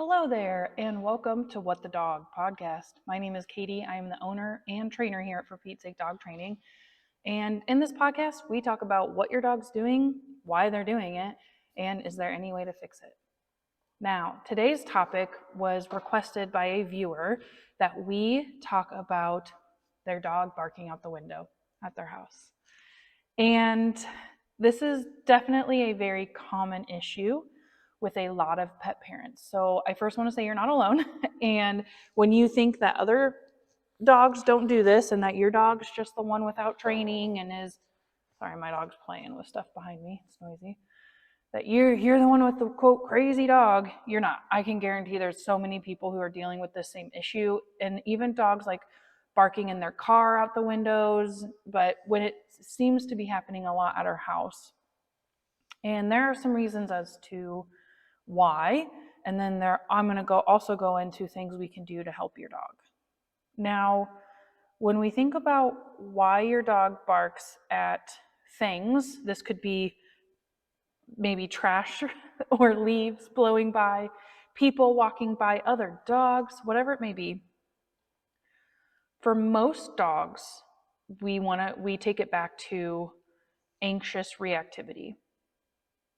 Hello there, and welcome to What the Dog podcast. My name is Katie. I am the owner and trainer here at For Pete's Sake Dog Training. And in this podcast, we talk about what your dog's doing, why they're doing it, and is there any way to fix it. Now, today's topic was requested by a viewer that we talk about their dog barking out the window at their house. And this is definitely a very common issue with a lot of pet parents. So I first want to say you're not alone. And when you think that other dogs don't do this and that your dog's just the one without training and is, sorry, my dog's playing with stuff behind me, it's noisy, that you're the one with the quote crazy dog, you're not. I can guarantee there's so many people who are dealing with this same issue, and even dogs like barking in their car out the windows, but when it seems to be happening a lot at our house. And there are some reasons as to why, and then I'm going to also go into things we can do to help your dog. Now, when we think about why your dog barks at things, this could be maybe trash or leaves blowing by, people walking by, other dogs, whatever it may be. For most dogs, we take it back to anxious reactivity,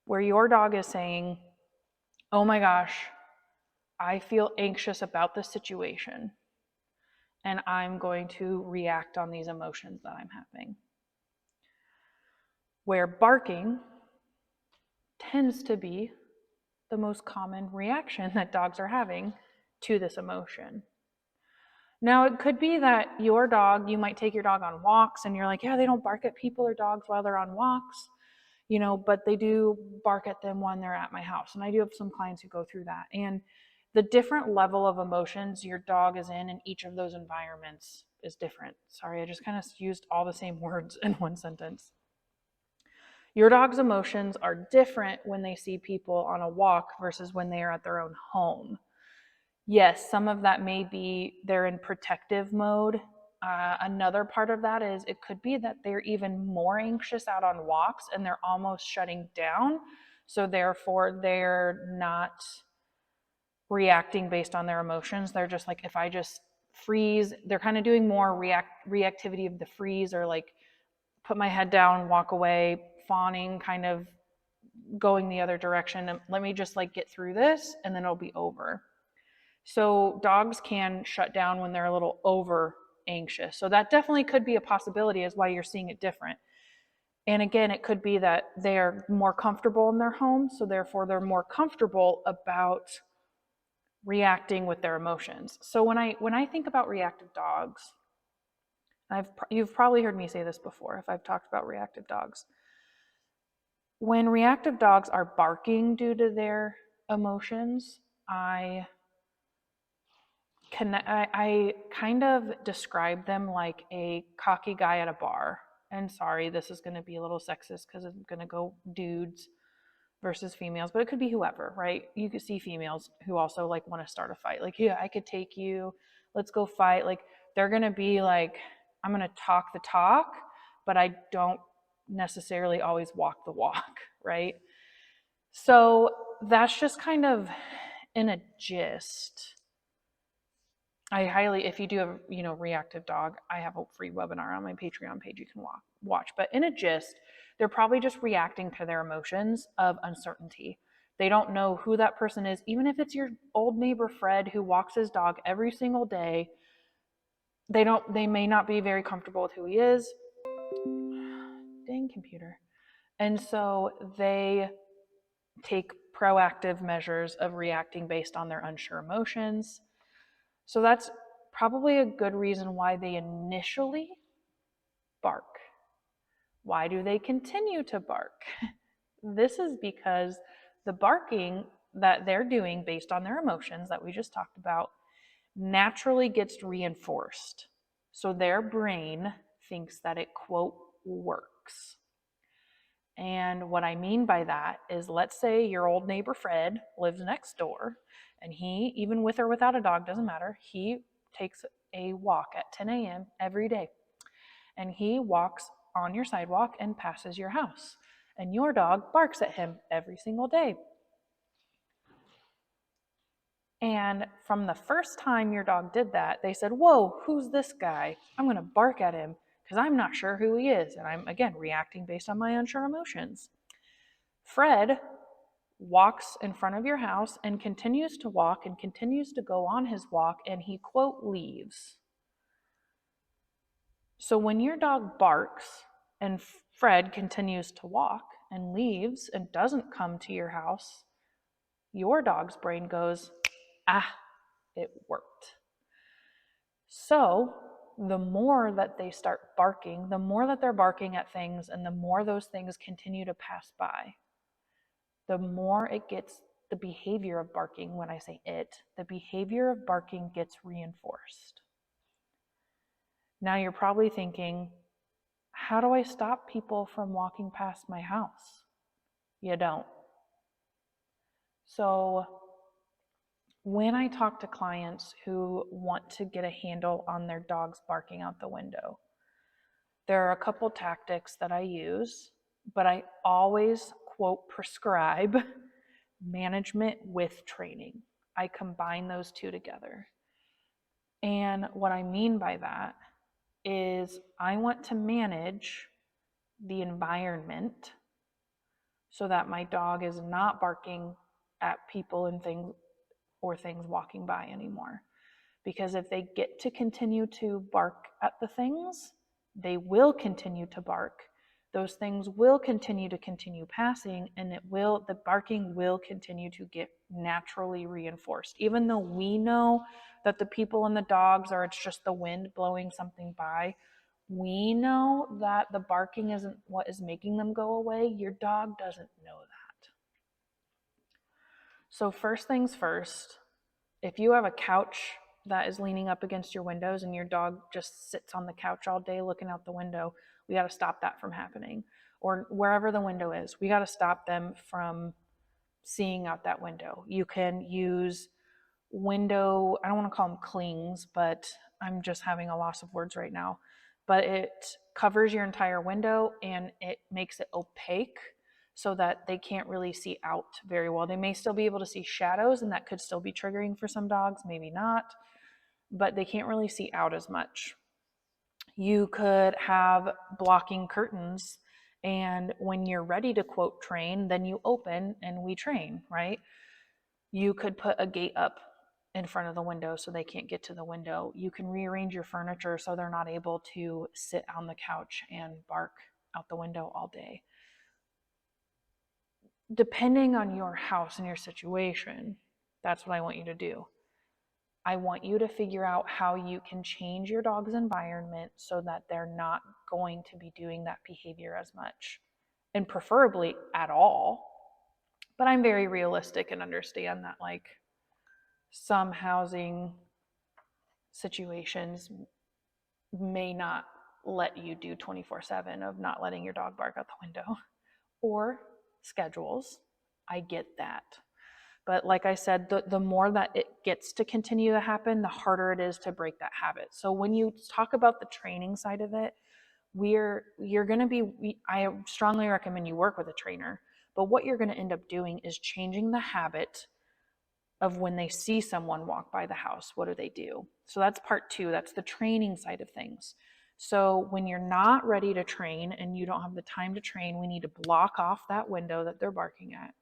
where your dog is saying, "Oh my gosh, I feel anxious about this situation, and I'm going to react on these emotions that I'm having." Where barking tends to be the most common reaction that dogs are having to this emotion. Now, it could be that you might take your dog on walks and you're like, yeah, they don't bark at people or dogs while they're on walks, but they do bark at them when they're at my house. And I do have some clients who go through that. And the different level of emotions your dog is in each of those environments is different. Sorry, I just kind of used all the same words in one sentence. Your dog's emotions are different when they see people on a walk versus when they are at their own home. Yes, some of that may be they're in protective mode. Another part of that is it could be that they're even more anxious out on walks and they're almost shutting down. So therefore, they're not reacting based on their emotions. They're just like, if I just freeze, they're kind of doing more reactivity of the freeze, or like put my head down, walk away, fawning, kind of going the other direction. And let me just like get through this and then it'll be over. So dogs can shut down when they're a little over anxious. So that definitely could be a possibility as why you're seeing it different. And again, it could be that they're more comfortable in their home, so therefore they're more comfortable about reacting with their emotions. So when I think about reactive dogs, you've probably heard me say this before if I've talked about reactive dogs. When reactive dogs are barking due to their emotions, I kind of describe them like a cocky guy at a bar. And sorry, this is going to be a little sexist because I'm going to go dudes versus females, but it could be whoever, right? You could see females who also like want to start a fight. Like, yeah, I could take you. Let's go fight. Like, they're going to be like, I'm going to talk the talk, but I don't necessarily always walk the walk, right? So that's just kind of in a gist. If you do have, reactive dog, I have a free webinar on my Patreon page you can watch. But in a gist, they're probably just reacting to their emotions of uncertainty. They don't know who that person is, even if it's your old neighbor Fred who walks his dog every single day. They may not be very comfortable with who he is. Dang computer. And so they take proactive measures of reacting based on their unsure emotions. So that's probably a good reason why they initially bark. Why do they continue to bark? This is because the barking that they're doing based on their emotions that we just talked about naturally gets reinforced. So their brain thinks that it, quote, works. And what I mean by that is, let's say your old neighbor Fred lives next door, and he, even with or without a dog, doesn't matter, he takes a walk at 10 a.m. every day. And he walks on your sidewalk and passes your house. And your dog barks at him every single day. And from the first time your dog did that, they said, whoa, who's this guy? I'm going to bark at him because I'm not sure who he is. And I'm, again, reacting based on my unsure emotions. Fred walks in front of your house and continues to walk and continues to go on his walk, and he, quote, leaves. So when your dog barks and Fred continues to walk and leaves and doesn't come to your house, your dog's brain goes, ah, it worked. So the more that they start barking, the more that they're barking at things, and the more those things continue to pass by, the more it gets, the behavior of barking, when I say it, the behavior of barking gets reinforced. Now you're probably thinking, how do I stop people from walking past my house? You don't. So when I talk to clients who want to get a handle on their dogs barking out the window, there are a couple tactics that I use, but I always, quote, prescribe management with training. I combine those two together. And what I mean by that is I want to manage the environment so that my dog is not barking at people and things or things walking by anymore. Because if they get to continue to bark at the things, they will continue to bark. Those things will continue passing, and the barking will continue to get naturally reinforced. Even though we know that the people and the dogs are, it's just the wind blowing something by, we know that the barking isn't what is making them go away. Your dog doesn't know that. So first things first, if you have a couch that is leaning up against your windows and your dog just sits on the couch all day looking out the window, we got to stop that from happening. Or wherever the window is, we got to stop them from seeing out that window. You can use window, I don't want to call them clings, but I'm just having a loss of words right now. But it covers your entire window and it makes it opaque so that they can't really see out very well. They may still be able to see shadows, and that could still be triggering for some dogs, maybe not, but they can't really see out as much. You could have blocking curtains, and when you're ready to, quote, train, then you open and we train, right? You could put a gate up in front of the window so they can't get to the window. You can rearrange your furniture so they're not able to sit on the couch and bark out the window all day. Depending on your house and your situation, that's what I want you to do. I want you to figure out how you can change your dog's environment so that they're not going to be doing that behavior as much, and preferably at all. But I'm very realistic and understand that, like, some housing situations may not let you do 24/7 of not letting your dog bark out the window, or schedules. I get that. But like I said, the more that it gets to continue to happen, the harder it is to break that habit. So when you talk about the training side of it, I strongly recommend you work with a trainer. But what you're going to end up doing is changing the habit of when they see someone walk by the house, what do they do? So that's part 2. That's the training side of things. So when you're not ready to train and you don't have the time to train, we need to block off that window that they're barking at.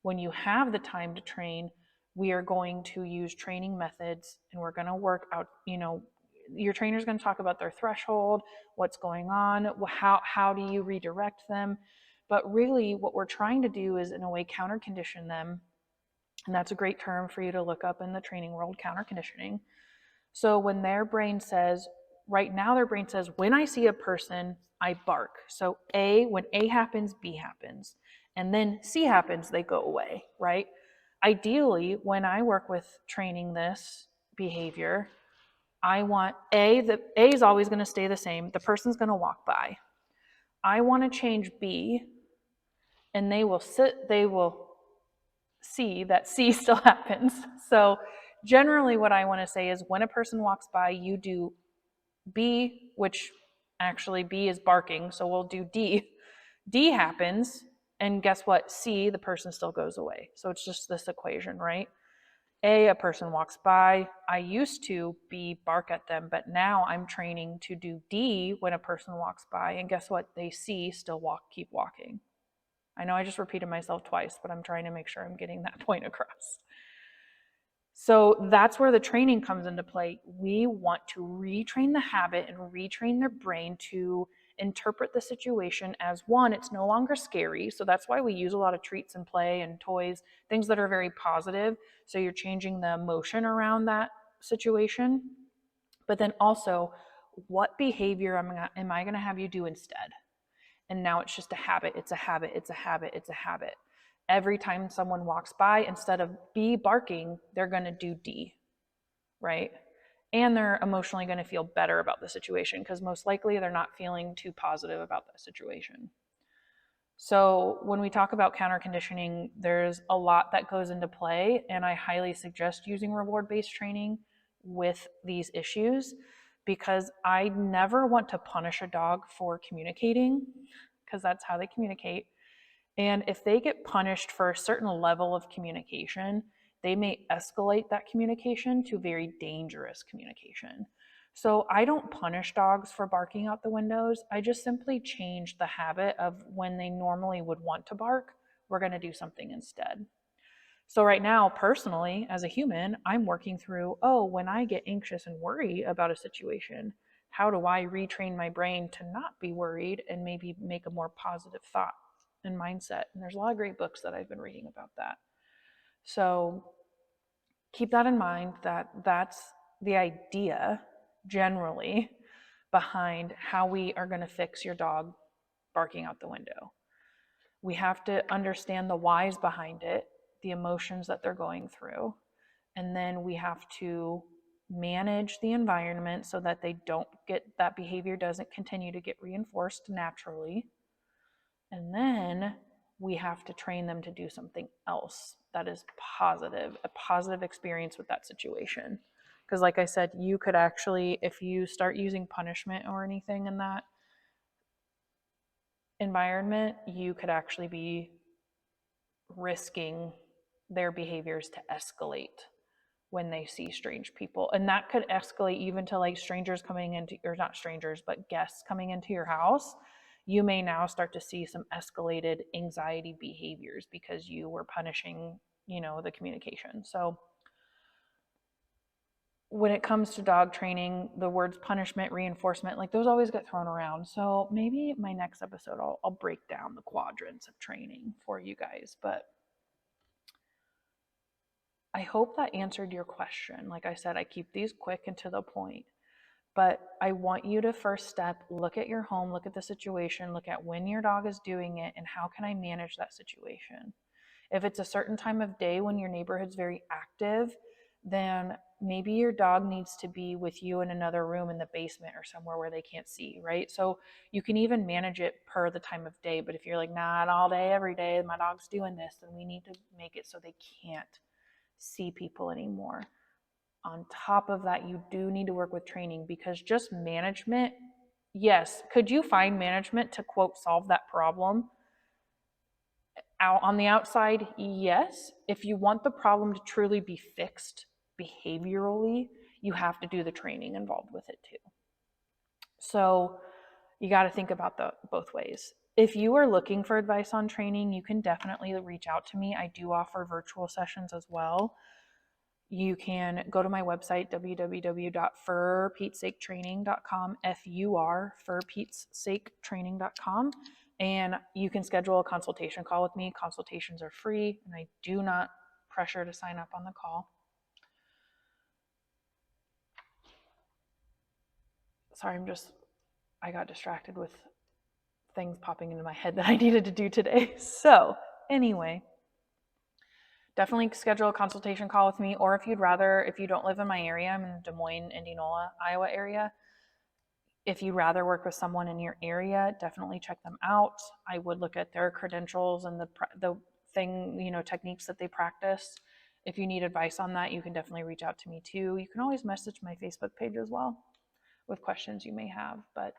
When you have the time to train, we are going to use training methods, and we're going to work out, your trainer's going to talk about their threshold, what's going on, how do you redirect them. But really what we're trying to do is, in a way, counter condition them. And that's a great term for you to look up in the training world, counter conditioning. So when their brain says, right now their brain says, when I see a person, I bark. So when A happens, B happens. And then C happens, they go away, right? Ideally, when I work with training this behavior, I want A is always going to stay the same. The person's going to walk by. I want to change B, and they will see that C still happens. So generally what I want to say is, when a person walks by, you do B, which actually B is barking, so we'll do D. D happens, and guess what? C, the person still goes away. So it's just this equation, right? A person walks by. I used to B, bark at them, but now I'm training to do D when a person walks by. And guess what? They C, still keep walking. I know I just repeated myself twice, but I'm trying to make sure I'm getting that point across. So that's where the training comes into play. We want to retrain the habit and retrain their brain to interpret the situation as, one, it's no longer scary. So that's why we use a lot of treats and play and toys, things that are very positive. So you're changing the emotion around that situation. But then also, what behavior am I going to have you do instead? And now it's just a habit. It's a habit. It's a habit. It's a habit. Every time someone walks by, instead of B barking, they're going to do D, right? And they're emotionally going to feel better about the situation because most likely they're not feeling too positive about that situation. So when we talk about counter conditioning, there's a lot that goes into play, and I highly suggest using reward-based training with these issues because I never want to punish a dog for communicating because that's how they communicate. And if they get punished for a certain level of communication, they may escalate that communication to very dangerous communication. So I don't punish dogs for barking out the windows. I just simply change the habit of when they normally would want to bark, we're going to do something instead. So right now, personally, as a human, I'm working through, when I get anxious and worry about a situation, how do I retrain my brain to not be worried and maybe make a more positive thought and mindset? And there's a lot of great books that I've been reading about that. So keep that in mind, that that's the idea generally behind how we are going to fix your dog barking out the window. We have to understand the whys behind it, the emotions that they're going through, and then we have to manage the environment so that that behavior doesn't continue to get reinforced naturally. And then we have to train them to do something else that is positive, a positive experience with that situation. Because like I said, you could actually, if you start using punishment or anything in that environment, you could actually be risking their behaviors to escalate when they see strange people. And that could escalate even to like strangers coming into, or not strangers, but guests coming into your house. You may now start to see some escalated anxiety behaviors because you were punishing, the communication. So when it comes to dog training, the words punishment, reinforcement, like those always get thrown around. So maybe my next episode, I'll break down the quadrants of training for you guys. But I hope that answered your question. Like I said, I keep these quick and to the point. But I want you to first step, look at your home, look at the situation, look at when your dog is doing it, and how can I manage that situation? If it's a certain time of day when your neighborhood's very active, then maybe your dog needs to be with you in another room in the basement or somewhere where they can't see, right? So you can even manage it per the time of day. But if you're like, not all day, every day, my dog's doing this, then we need to make it so they can't see people anymore. On top of that, you do need to work with training because just management, yes, could you find management to quote solve that problem? Out on the outside, yes. If you want the problem to truly be fixed behaviorally, you have to do the training involved with it too. So you got to think about both ways. If you are looking for advice on training, you can definitely reach out to me. I do offer virtual sessions as well. You can go to my website, www.furpetesaketraining.com, F-U-R, furpetesaketraining.com, and you can schedule a consultation call with me. Consultations are free, and I do not pressure to sign up on the call. Sorry, I got distracted with things popping into my head that I needed to do today. So, anyway, definitely schedule a consultation call with me, or if you don't live in my area, I'm in Des Moines, Indianola, Iowa area. If you'd rather work with someone in your area, definitely check them out. I would look at their credentials and the techniques that they practice. If you need advice on that, you can definitely reach out to me too. You can always message my Facebook page as well with questions you may have. But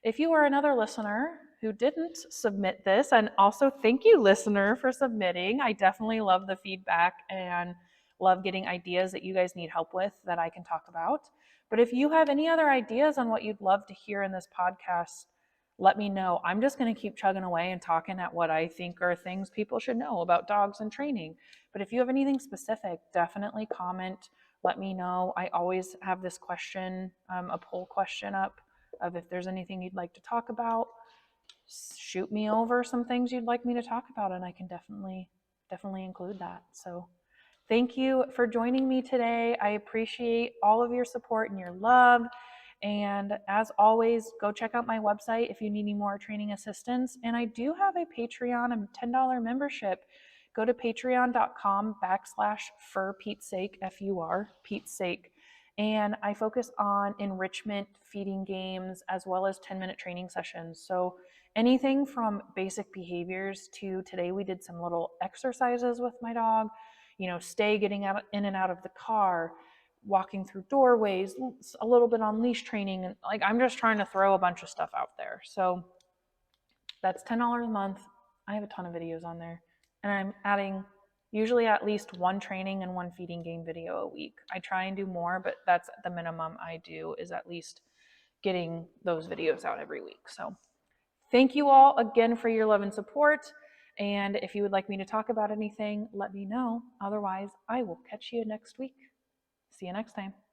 if you are another listener who didn't submit this, and also thank you, listener, for submitting. I definitely love the feedback, and love getting ideas that you guys need help with that I can talk about. But if you have any other ideas on what you'd love to hear in this podcast, let me know. I'm just going to keep chugging away and talking at what I think are things people should know about dogs and training. But if you have anything specific, definitely comment. Let me know. I always have this question, a poll question up of if there's anything you'd like to talk about. Shoot me over some things you'd like me to talk about, and I can definitely include that. So thank you for joining me today. I appreciate all of your support and your love. And as always, go check out my website if you need any more training assistance. And I do have a Patreon, a $10 membership. Go to patreon.com/for Pete's sake, FUR, Pete's sake. And I focus on enrichment, feeding games, as well as 10-minute training sessions. So anything from basic behaviors to today we did some little exercises with my dog, stay getting out in and out of the car, walking through doorways, a little bit on leash training. And like, I'm just trying to throw a bunch of stuff out there. So that's $10 a month. I have a ton of videos on there, and I'm adding usually at least one training and one feeding game video a week. I try and do more, but that's the minimum I do, is at least getting those videos out every week. So thank you all again for your love and support. And if you would like me to talk about anything, let me know. Otherwise, I will catch you next week. See you next time.